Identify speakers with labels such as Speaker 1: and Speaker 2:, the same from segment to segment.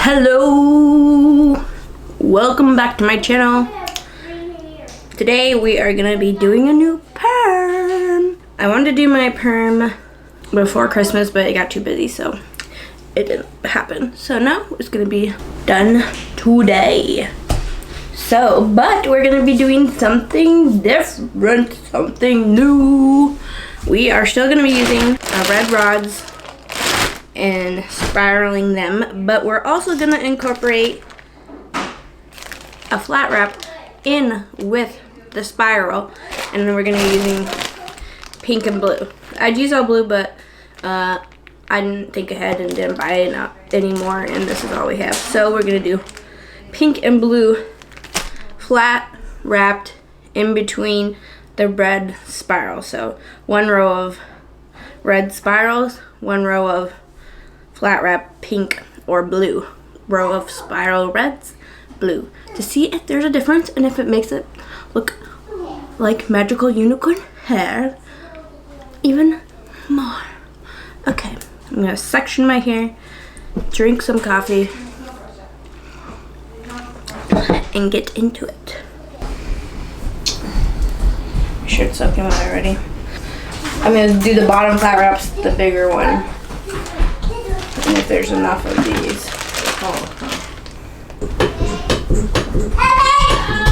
Speaker 1: Hello, welcome back to my channel. Today we are gonna be doing a new perm. I wanted to do my perm before Christmas, but it got too busy, so it didn't happen. So now it's gonna be done today. But we're gonna be doing something different, something new. We are still gonna be using red rods and spiraling them, but we're also gonna incorporate a flat wrap in with the spiral, and then we're gonna be using pink and blue. I'd use all blue, but I didn't think ahead and didn't buy it anymore, and this is all we have. So we're gonna do pink and blue flat wrapped in between the red spirals. So one row of red spirals, one row of flat wrap pink or blue, row of spiral reds, blue, to see if there's a difference and if it makes it look like magical unicorn hair even more. Okay, I'm gonna section my hair, drink some coffee, and get into it. My shirt's soaking wet already. I'm gonna do the bottom flat wraps, the bigger one. And if there's enough of these.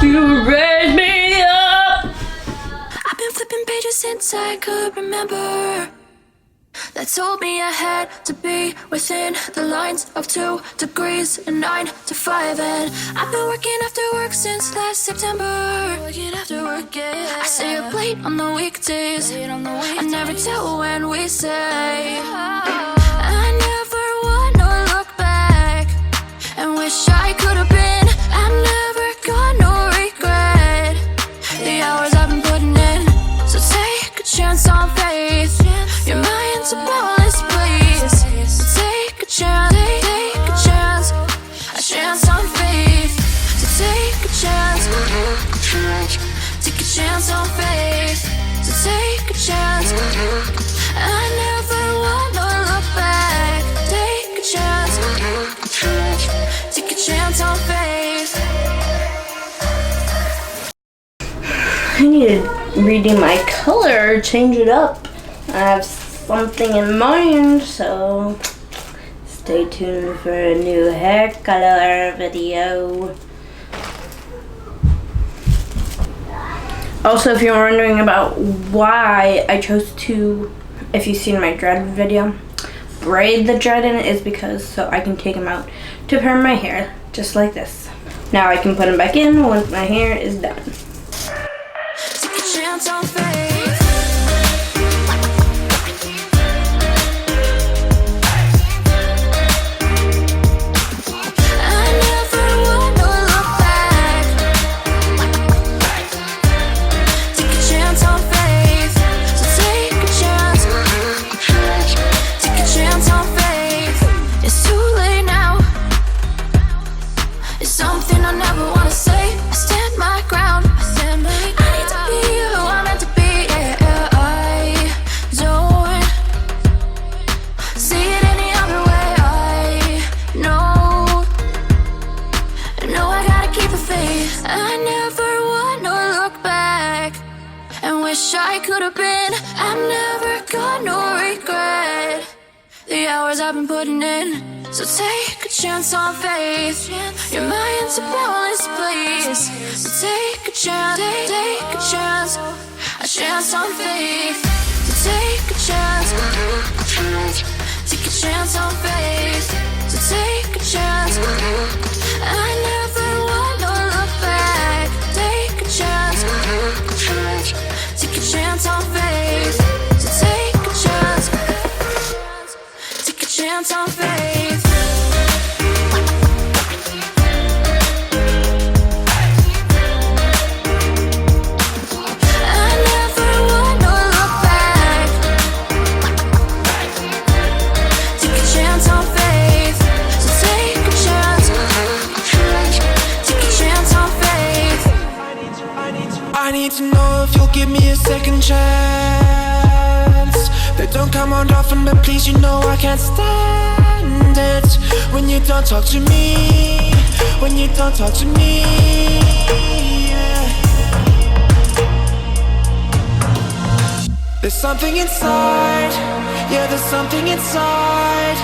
Speaker 1: You raise me up!
Speaker 2: I've been flipping pages since I could remember. That told me I had to be within the lines of 2 degrees and 9 to 5. And I've been working after work since last September. Working after work, yeah. I stay up late on the weekdays. I never tell when we say. I never wanna look back and wish I could have been. I've never got no regret. The hours I've been putting in. So take a chance on faith. Your mind's a boundless place. So take a chance, a chance on faith. So take a chance, take a chance on faith. So take a chance. I never wanna look back. Take a chance, take a chance on faith.
Speaker 1: I need to redo my color, change it up. I have something in mind, so stay tuned for a new hair color video. Also, if you're wondering about why I chose to, if you've seen my dread video, braid the dread in it, is because so I can take them out to perm my hair, just like this. Now I can put them back in once my hair is done.
Speaker 2: Take a chance on faith. I could have been. I've never got no regret. The hours I've been putting in. So take a chance on faith. Your mind's a boundless place. So take a chance, take a chance on faith. So take a chance, take a chance on faith. So take a chance. I never wanna look back. Take a chance. Take a chance on faith. So take a chance. Take a chance on faith. I never wanna look back. Take a chance on faith. So take a chance. Take a chance on faith.
Speaker 3: I need to know if you'll give me a second chance. They don't come around often, but please, you know I can't stand independent when you don't talk to me, when you don't talk to me, yeah. There's something inside, yeah, there's something inside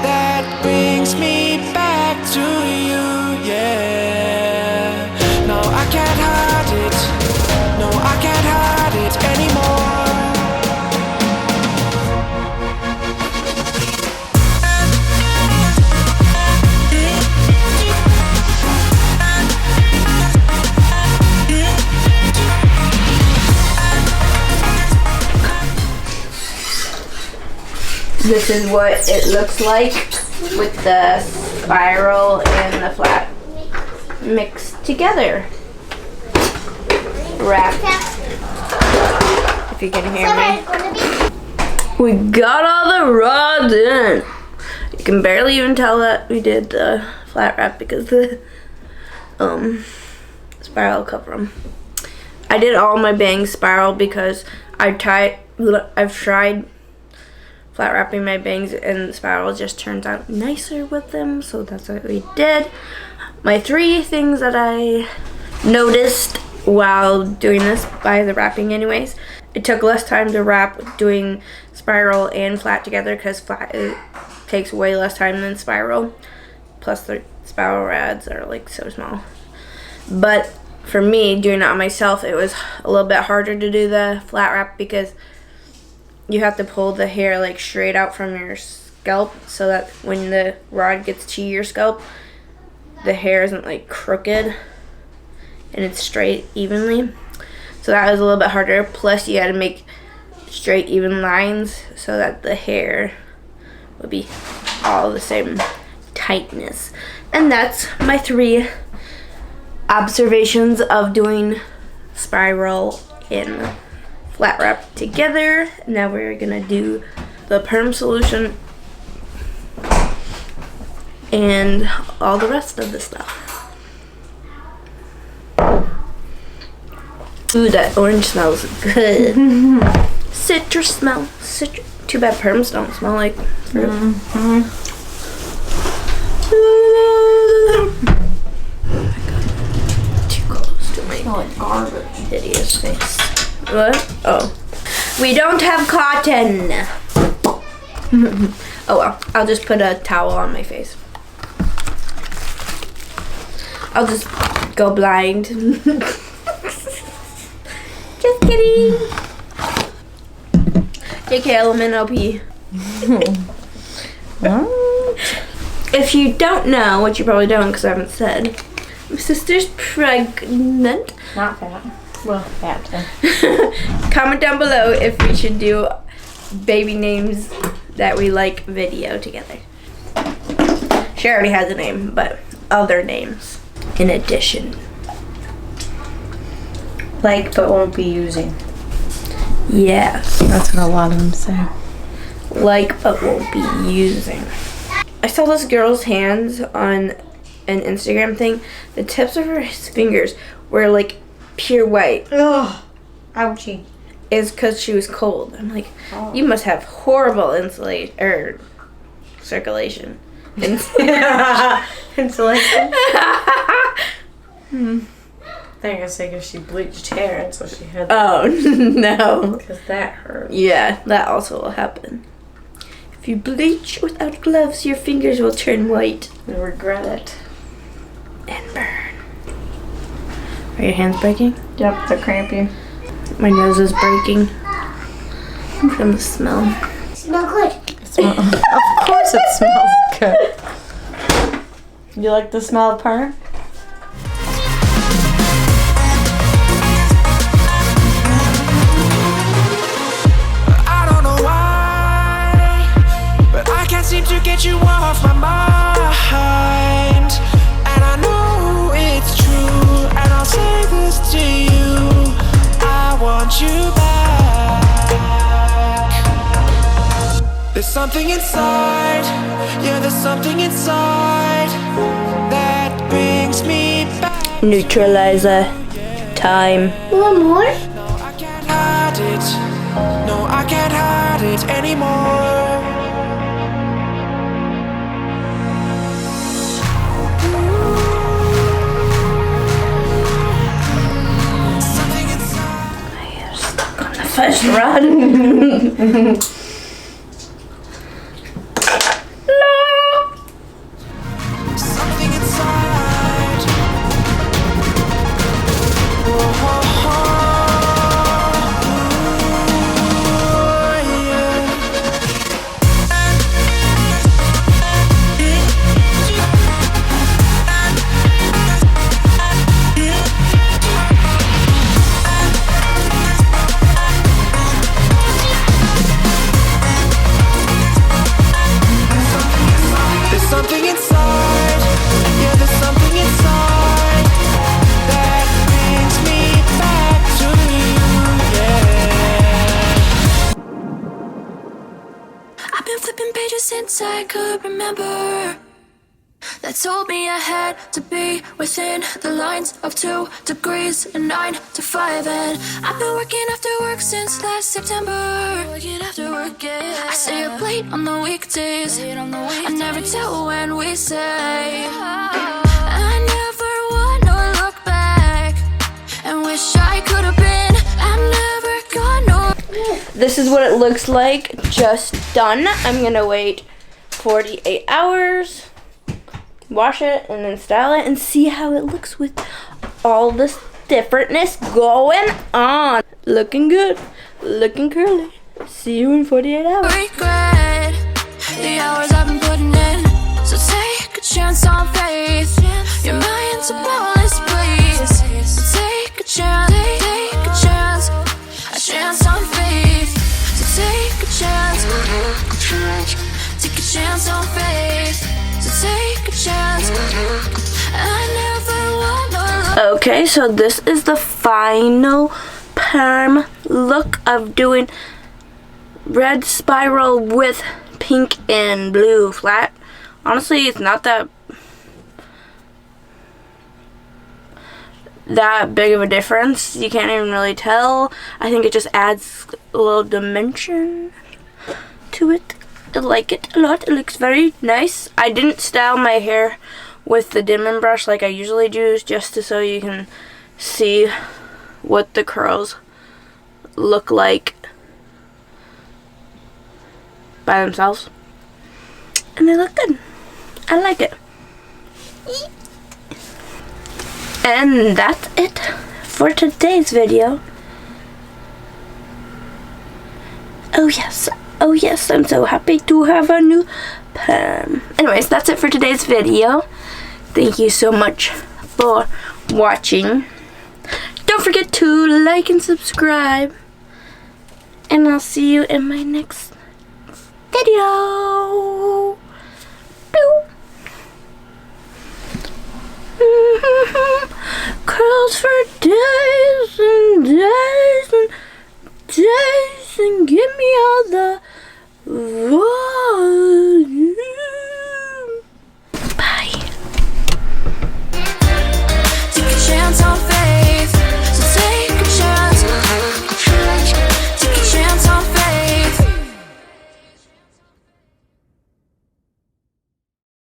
Speaker 3: that brings me back to you, yeah. No, I can't hide it, no, I can't hide it anymore.
Speaker 1: This is what it looks like with the spiral and the flat mixed together. Wrap. If you can hear me. We got all the rods in. You can barely even tell that we did the flat wrap because the spiral cover them. I did all my bangs spiral because I've tried flat wrapping my bangs and the spiral just turns out nicer with them, so that's what we did. My 3 things that I noticed while doing this, by the wrapping anyways, it took less time to wrap doing spiral and flat together because flat takes way less time than spiral, plus the spiral rads are like so small. But for me, doing it on myself, it was a little bit harder to do the flat wrap because you have to pull the hair like straight out from your scalp so that when the rod gets to your scalp, the hair isn't like crooked and it's straight evenly. So that was a little bit harder. Plus you had to make straight even lines so that the hair would be all the same tightness. And that's my 3 observations of doing spiral in flat wrap together. Now we're gonna do the Perm Solution and all the rest of the stuff. Ooh, that orange smells good. Citrus smell. Too bad perms don't smell like fruit. Too close to my
Speaker 4: garbage.
Speaker 1: hideous face. What? Oh. We don't have cotton. Oh well. I'll just put a towel on my face. I'll just go blind. Just kidding. JK element OP. If you don't know, which you probably don't because I haven't said, my sister's pregnant.
Speaker 4: Not fat. Well, fat too.
Speaker 1: Comment down below if we should do baby names that we like video together. She already has a name, but other names in addition.
Speaker 4: Like, but won't be using.
Speaker 1: Yes.
Speaker 4: That's what a lot of them say.
Speaker 1: Like, but won't be using. I saw this girl's hands on an Instagram thing. The tips of her fingers were like pure white.
Speaker 4: Ugh. Ouchie.
Speaker 1: Is because she was cold. I'm like, you must have horrible circulation.
Speaker 4: Insulation. I think it's because she bleached hair and so she had.
Speaker 1: Oh no.
Speaker 4: Because that hurt.
Speaker 1: Yeah, that also will happen. If you bleach without gloves, your fingers will turn white.
Speaker 4: You'll regret it.
Speaker 1: And burn. Are your hands breaking?
Speaker 4: Yep, they're crampy.
Speaker 1: My nose is breaking from the smell.
Speaker 5: Smell good.
Speaker 4: Of course it smells good. You like the smell of perm?
Speaker 3: I don't know why, but I can't seem to get you off my mind. And I know it's true, and I'll say this to you, I want you back. There's something inside, yeah, there's something inside that brings me back.
Speaker 1: Neutralizer time.
Speaker 5: One more?
Speaker 3: No, I can't hide it. No, I can't hide it anymore.
Speaker 1: just run.
Speaker 3: Something inside. Oh, yeah. There's something inside. Yeah, there's something inside that brings me back to you. Yeah.
Speaker 2: I've been flipping pages since I could remember. That told me I had to be within the lines of 2 degrees and 9 to 5. And I've been working after work since last September. Working after work, yeah. I stay up late on the weekdays. I never tell when we say. I never wanna look back and wish I could have been. I'm never gonna.
Speaker 1: This is what it looks like, just done. I'm gonna wait 48 hours, wash it, and then style it and see how it looks with all this differentness going on. Looking good, looking curly. See you in 48 hours.
Speaker 2: Regret the hours I've been putting in. So take a chance on faith. Your mind's a bonus, please. So take a chance, take a chance on faith. So take a chance, take a chance on faith. So take a chance. I never wanna.
Speaker 1: Okay, so this is the final perm look of doing red spiral with pink and blue flat. Honestly, it's not that big of a difference. You can't even really tell. I think it just adds a little dimension to it. I like it a lot. It looks very nice. I didn't style my hair with the dimming brush like I usually do, just so you can see what the curls look like by themselves. And they look good. I like it. And that's it for today's video. Oh yes, I'm so happy to have a new perm. Anyways, that's it for today's video. Thank you so much for watching. Don't forget to like and subscribe. And I'll see you in my next video. Curls for days and days and days, and give me all the